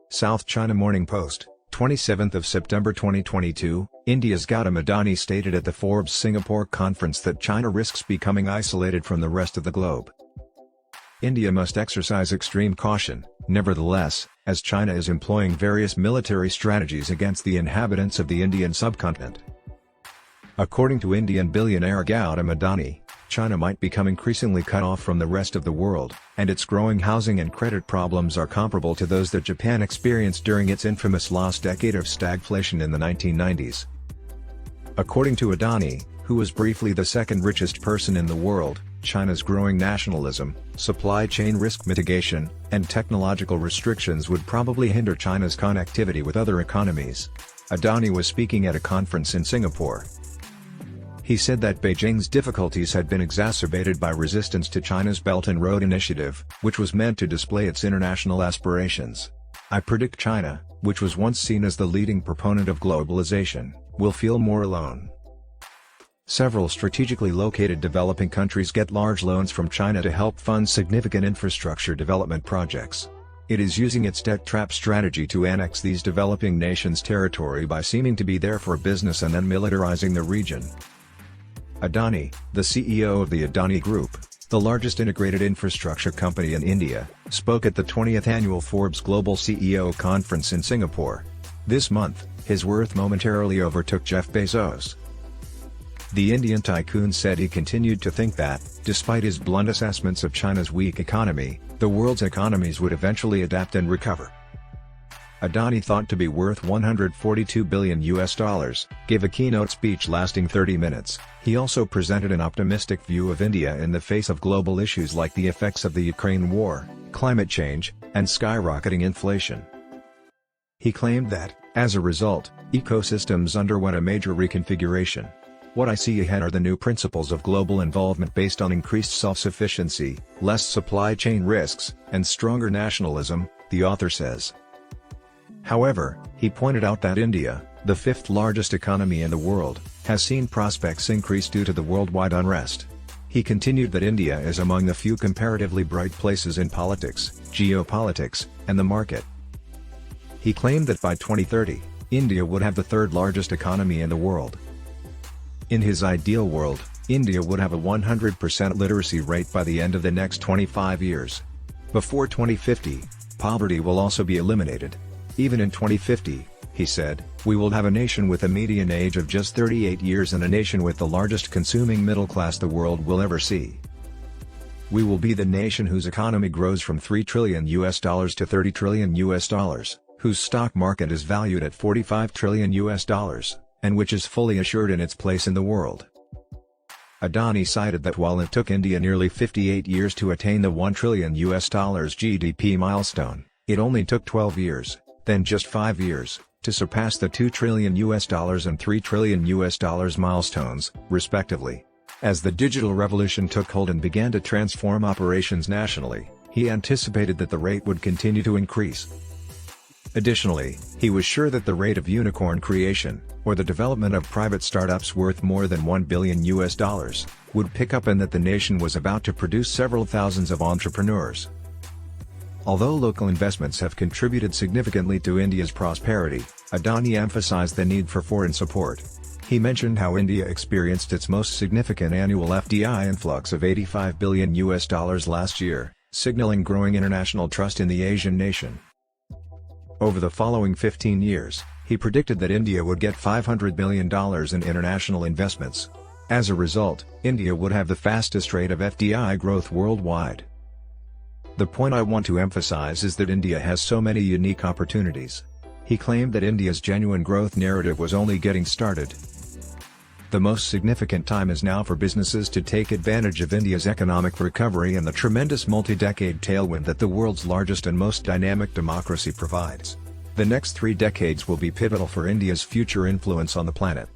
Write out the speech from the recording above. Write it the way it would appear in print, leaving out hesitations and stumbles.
South China Morning Post, 27th of September 2022, India's Gautam Adani stated at the Forbes Singapore Conference that China risks becoming isolated from the rest of the globe. India must exercise extreme caution, nevertheless, as China is employing various military strategies against the inhabitants of the Indian subcontinent. According to Indian billionaire Gautam Adani, China might become increasingly cut off from the rest of the world, and its growing housing and credit problems are comparable to those that Japan experienced during its infamous lost decade of stagflation in the 1990s. According to Adani, who was briefly the second-richest person in the world, China's growing nationalism, supply chain risk mitigation, and technological restrictions would probably hinder China's connectivity with other economies. Adani was speaking at a conference in Singapore. He said that Beijing's difficulties had been exacerbated by resistance to China's Belt and Road Initiative, which was meant to display its international aspirations. I predict China, which was once seen as the leading proponent of globalization, will feel more alone. Several strategically located developing countries get large loans from China to help fund significant infrastructure development projects. It is using its debt trap strategy to annex these developing nations' territory by seeming to be there for business and then militarizing the region. Adani, the CEO of the Adani Group, the largest integrated infrastructure company in India, spoke at the 20th annual Forbes Global CEO Conference in Singapore. This month, his worth momentarily overtook Jeff Bezos. The Indian tycoon said he continued to think that, despite his blunt assessments of China's weak economy, the world's economies would eventually adapt and recover. Adani, thought to be worth $142 billion, gave a keynote speech lasting 30 minutes. He also presented an optimistic view of India in the face of global issues like the effects of the Ukraine war, climate change, and skyrocketing inflation. He claimed that, as a result, ecosystems underwent a major reconfiguration. What I see ahead are the new principles of global involvement based on increased self-sufficiency, less supply chain risks, and stronger nationalism, the author says. However, he pointed out that India, the fifth largest economy in the world, has seen prospects increase due to the worldwide unrest. He continued that India is among the few comparatively bright places in politics, geopolitics, and the market. He claimed that by 2030, India would have the third largest economy in the world. In his ideal world, India would have a 100% literacy rate by the end of the next 25 years. Before 2050, poverty will also be eliminated. Even in 2050, he said, we will have a nation with a median age of just 38 years and a nation with the largest consuming middle class the world will ever see. We will be the nation whose economy grows from $3 trillion to $30 trillion, whose stock market is valued at $45 trillion, and which is fully assured in its place in the world. Adani cited that while it took India nearly 58 years to attain the $1 trillion GDP milestone, it only took 12 years, then just 5 years, to surpass the $2 trillion and $3 trillion milestones, respectively. As the digital revolution took hold and began to transform operations nationally, he anticipated that the rate would continue to increase. Additionally, he was sure that the rate of unicorn creation, or the development of private startups worth more than $1 billion, would pick up and that the nation was about to produce several thousands of entrepreneurs. Although local investments have contributed significantly to India's prosperity, Adani emphasized the need for foreign support. He mentioned how India experienced its most significant annual FDI influx of $85 billion last year, signaling growing international trust in the Asian nation. Over the following 15 years, he predicted that India would get $500 billion in international investments. As a result, India would have the fastest rate of FDI growth worldwide. The point I want to emphasize is that India has so many unique opportunities. He claimed that India's genuine growth narrative was only getting started. The most significant time is now for businesses to take advantage of India's economic recovery and the tremendous multi-decade tailwind that the world's largest and most dynamic democracy provides. The next 3 decades will be pivotal for India's future influence on the planet.